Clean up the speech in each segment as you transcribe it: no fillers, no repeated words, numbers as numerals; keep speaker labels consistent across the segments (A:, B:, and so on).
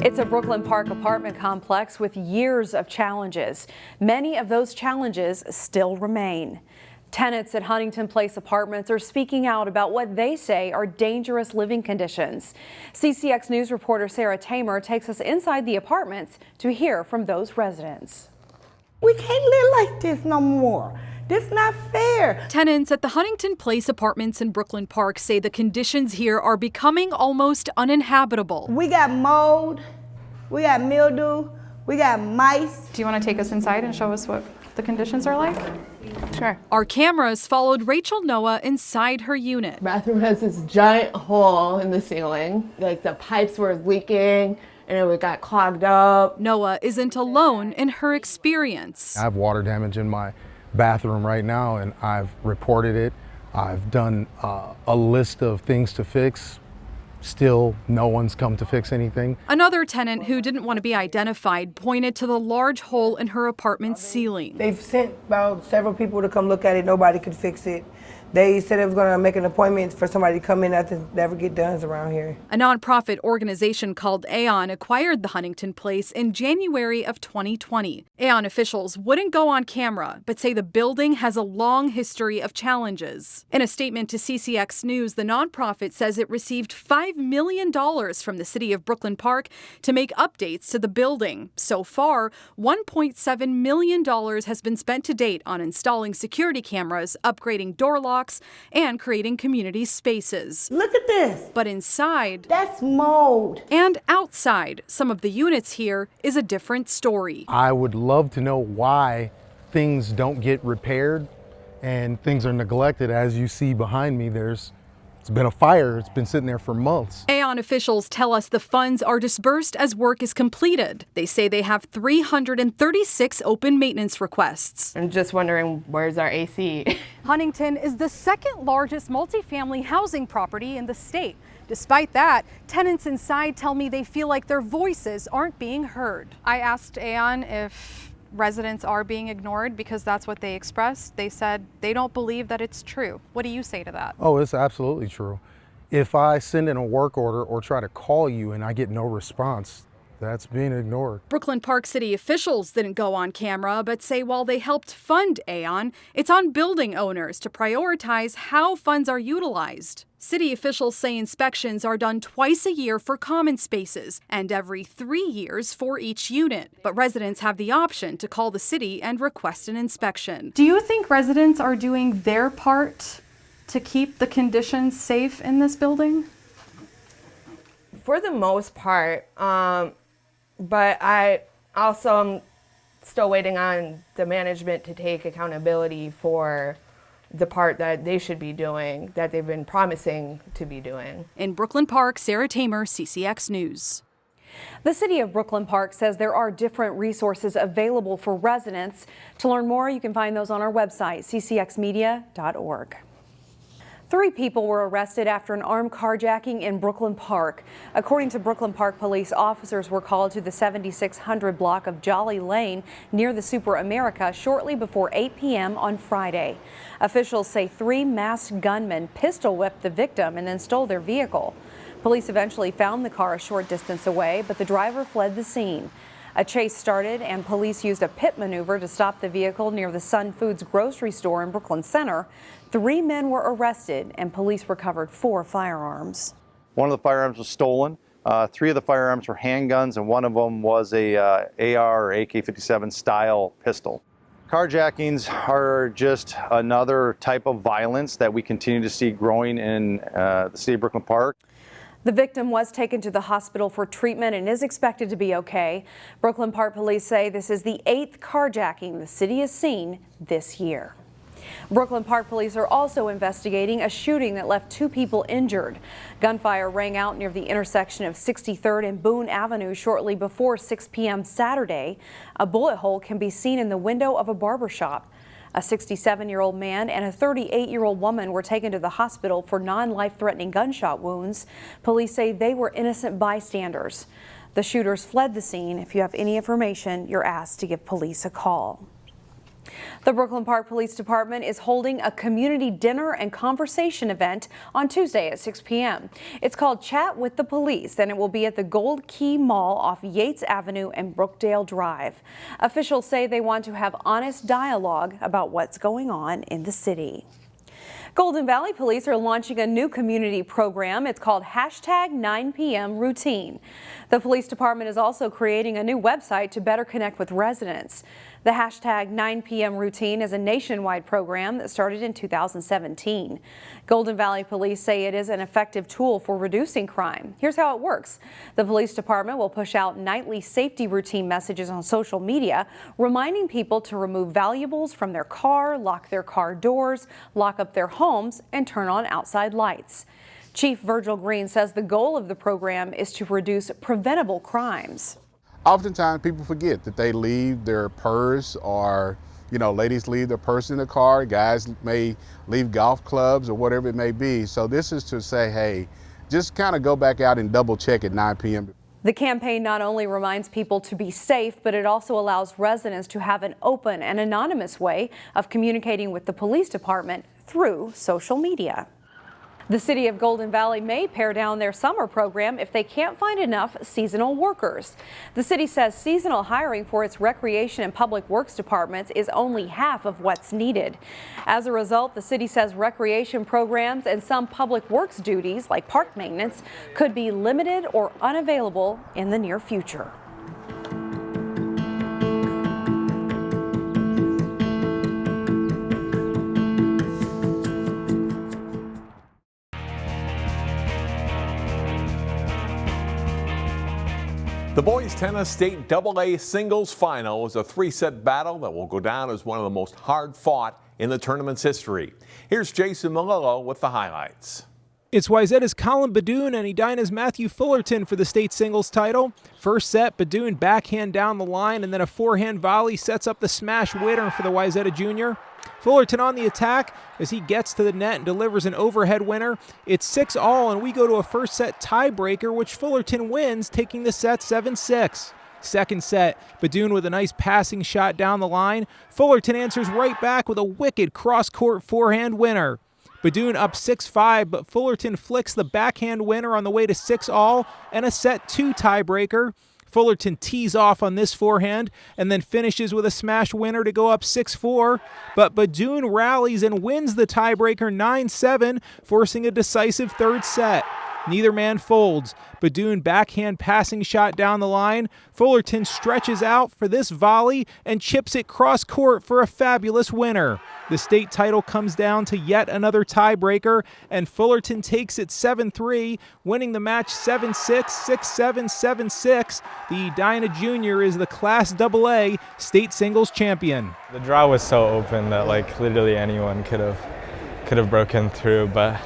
A: It's a Brooklyn Park apartment complex with years of challenges. Many of those challenges still remain. Tenants at Huntington Place Apartments are speaking out about what they say are dangerous living conditions. CCX News reporter Sarah Tamer takes us inside the apartments to hear from those residents.
B: We can't live like this no more. This is not fair.
C: Tenants at the Huntington Place Apartments in Brooklyn Park say the conditions here are becoming almost uninhabitable.
B: We got mold, we got mildew, we got mice.
D: Do you want to take us inside and show us what the conditions are like? Sure.
C: Our cameras followed Rachel Noah inside her unit.
E: Bathroom has this giant hole in the ceiling. Like the pipes were leaking and it got clogged up.
C: Noah isn't alone in her experience.
F: I have water damage in my bathroom right now and I've reported it. I've done a list of things to fix. Still, no one's come to fix anything.
C: Another tenant who didn't want to be identified pointed to the large hole in her apartment's ceiling.
B: They've sent about several people to come look at it. Nobody could fix it. They said it was going to make an appointment for somebody to come in. Nothing never get done around here.
C: A nonprofit organization called Aon acquired the Huntington Place in January of 2020. Aon officials wouldn't go on camera, but say the building has a long history of challenges. In a statement to CCX News, the nonprofit says it received $5 million from the city of Brooklyn Park to make updates to the building. So far, $1.7 million has been spent to date on installing security cameras, upgrading door locks, and creating community spaces.
B: Look at this.
C: But inside,
B: that's mold.
C: And outside, some of the units here is a different story.
F: I would love to know why things don't get repaired and things are neglected. As you see behind me, it's been a fire. It's been sitting there for months.
C: Aon officials tell us the funds are dispersed as work is completed. They say they have 336 open maintenance requests.
E: I'm just wondering, where's our AC?
C: Huntington is the second largest multifamily housing property in the state. Despite that, tenants inside tell me they feel like their voices aren't being heard.
D: I asked Aon if residents are being ignored because that's what they expressed. They said they don't believe that it's true. What do you say to that?
F: Oh, it's absolutely true. If I send in a work order or try to call you and I get no response, that's being ignored.
C: Brooklyn Park City officials didn't go on camera, but say while they helped fund Aon, it's on building owners to prioritize how funds are utilized. City officials say inspections are done twice a year for common spaces and every 3 years for each unit. But residents have the option to call the city and request an inspection.
D: Do you think residents are doing their part to keep the conditions safe in this building?
E: For the most part, but I also am still waiting on the management to take accountability for the part that they should be doing, that they've been promising to be doing.
C: In Brooklyn Park, Sarah Tamer, CCX News.
A: The city of Brooklyn Park says there are different resources available for residents. To learn more, you can find those on our website, ccxmedia.org. 3 people were arrested after an armed carjacking in Brooklyn Park. According to Brooklyn Park police, officers were called to the 7600 block of Jolly Lane near the Super America shortly before 8 p.m. on Friday. Officials say 3 masked gunmen pistol whipped the victim and then stole their vehicle. Police eventually found the car a short distance away, but the driver fled the scene. A chase started and police used a pit maneuver to stop the vehicle near the Sun Foods grocery store in Brooklyn Center. 3 men were arrested and police recovered 4 firearms.
G: One of the firearms was stolen. 3 of the firearms were handguns and one of them was a AR or AK-57 style pistol. Carjackings are just another type of violence that we continue to see growing in the city of Brooklyn Park.
A: The victim was taken to the hospital for treatment and is expected to be okay. Brooklyn Park police say this is the 8th carjacking the city has seen this year. Brooklyn Park police are also investigating a shooting that left 2 people injured. Gunfire rang out near the intersection of 63rd and Boone Avenue shortly before 6 p.m. Saturday. A bullet hole can be seen in the window of a barbershop. A 67-year-old man and a 38-year-old woman were taken to the hospital for non-life-threatening gunshot wounds. Police say they were innocent bystanders. The shooters fled the scene. If you have any information, you're asked to give police a call. The Brooklyn Park Police Department is holding a community dinner and conversation event on Tuesday at 6 p.m. It's called Chat with the Police, and it will be at the Gold Key Mall off Yates Avenue and Brookdale Drive. Officials say they want to have honest dialogue about what's going on in the city. Golden Valley Police are launching a new community program. It's called #9PM Routine. The police department is also creating a new website to better connect with residents. The #9PM Routine is a nationwide program that started in 2017. Golden Valley Police say it is an effective tool for reducing crime. Here's how it works. The police department will push out nightly safety routine messages on social media, reminding people to remove valuables from their car, lock their car doors, lock up their homes, and turn on outside lights. Chief Virgil Green says the goal of the program is to reduce preventable crimes.
H: Oftentimes people forget that they leave their purse, or, ladies leave their purse in the car, guys may leave golf clubs or whatever it may be. So this is to say, hey, just kind of go back out and double check at 9 p.m.
A: The campaign not only reminds people to be safe, but it also allows residents to have an open and anonymous way of communicating with the police department through social media. The city of Golden Valley may pare down their summer program if they can't find enough seasonal workers. The city says seasonal hiring for its recreation and public works departments is only half of what's needed. As a result, the city says recreation programs and some public works duties like park maintenance could be limited or unavailable in the near future.
I: The boys tennis state AA singles final is a three-set battle that will go down as one of the most hard-fought in the tournament's history. Here's Jason Malillo with the highlights.
J: It's Wayzata's Colin Badoon and Edina's Matthew Fullerton for the state singles title. First set, Badoon backhand down the line, and then a forehand volley sets up the smash winner for the Wayzata junior. Fullerton on the attack as he gets to the net and delivers an overhead winner. It's 6-all, and we go to a first set tiebreaker, which Fullerton wins, taking the set 7-6. Second set, Badoon with a nice passing shot down the line. Fullerton answers right back with a wicked cross-court forehand winner. Badoon up 6-5, but Fullerton flicks the backhand winner on the way to 6-all and a set 2 tiebreaker. Fullerton tees off on this forehand and then finishes with a smash winner to go up 6-4, but Badoon rallies and wins the tiebreaker 9-7, forcing a decisive third set. Neither man folds. Badoon backhand passing shot down the line. Fullerton stretches out for this volley and chips it cross court for a fabulous winner. The state title comes down to yet another tiebreaker, and Fullerton takes it 7-3, winning the match 7-6, 6-7, 7-6. The Edina Junior is the Class AA state singles champion.
K: The draw was so open that literally anyone could have broken through, but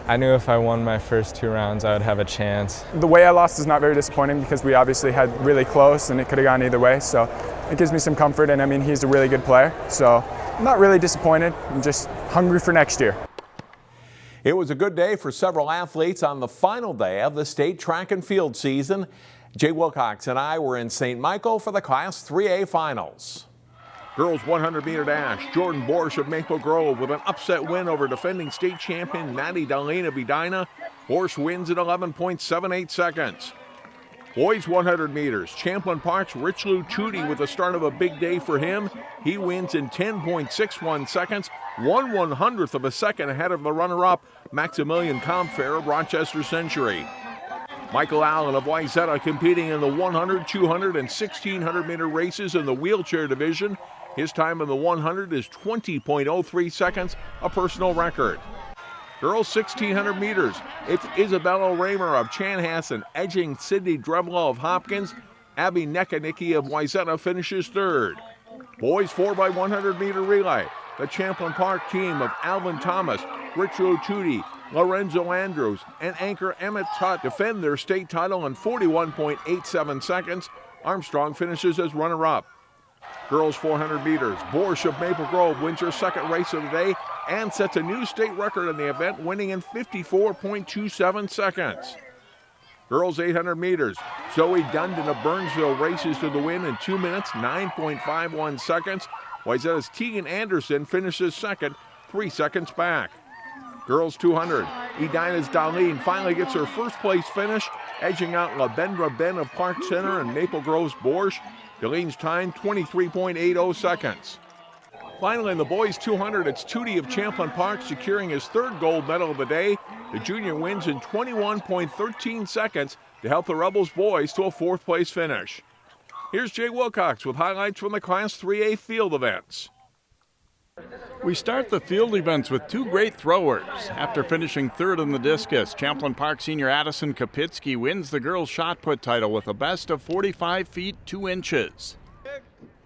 K: I knew if I won my first 2 rounds, I would have a chance.
L: The way I lost is not very disappointing because we obviously had really close and it could have gone either way. So it gives me some comfort, and I mean, he's a really good player. So I'm not really disappointed. I'm just hungry for next year.
I: It was a good day for several athletes on the final day of the state track and field season. Jay Wilcox and I were in St. Michael for the Class 3A finals. Girls 100-meter dash, Jordan Borsch of Maple Grove with an upset win over defending state champion Maddie Darlene of Edina. Borsch wins in 11.78 seconds. Boys 100 meters, Champlin Park's Richelieu Chudy with the start of a big day for him. He wins in 10.61 seconds, 1/100th of a second ahead of the runner-up Maximilian Comfair of Rochester Century. Michael Allen of Wayzata competing in the 100, 200, and 1600-meter races in the wheelchair division. His time in the 100 is 20.03 seconds, a personal record. Girls 1600 meters, it's Isabella Raymer of Chanhassen edging Sydney Drevlo of Hopkins. Abby Nekanicki of Wayzata finishes third. Boys 4x100 meter relay, the Champlin Park team of Alvin Thomas, Richelieu Chudy, Lorenzo Andrews, and anchor Emmett Tutt defend their state title in 41.87 seconds. Armstrong finishes as runner-up. Girls 400 meters, Borsch of Maple Grove wins her second race of the day and sets a new state record in the event, winning in 54.27 seconds. Girls 800 meters, Zoe Dundon of Burnsville races to the win in 2 minutes, 9.51 seconds. Wayzetta's Tegan Anderson finishes second, 3 seconds back. Girls 200, Edina's Darlene finally gets her first place finish, edging out Labendra Ben of Park Center and Maple Grove's Borsch. Darlene's time 23.80 seconds. Finally, in the boys 200, it's Tootie of Champlin Park securing his third gold medal of the day. The junior wins in 21.13 seconds to help the Rebels boys to a fourth place finish. Here's Jay Wilcox with highlights from the Class 3A field events.
M: We start the field events with two great throwers. After finishing third in the discus, Champlin Park senior Addison Kapitzki wins the girls' shot put title with a best of 45 feet 2 inches.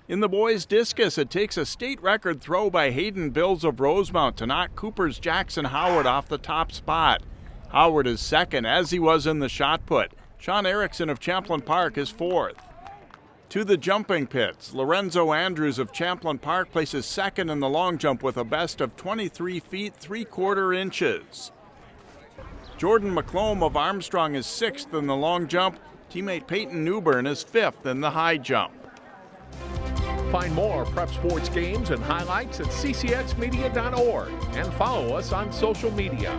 M: In the boys' discus, it takes a state record throw by Hayden Bills of Rosemount to knock Cooper's Jackson Howard off the top spot. Howard is second, as he was in the shot put. Sean Erickson of Champlin Park is fourth. To the jumping pits, Lorenzo Andrews of Champlin Park places second in the long jump with a best of 23 feet 3/4 inches. Jordan McClomb of Armstrong is sixth in the long jump. Teammate Peyton Newburn is fifth in the high jump.
I: Find more prep sports games and highlights at ccxmedia.org and follow us on social media.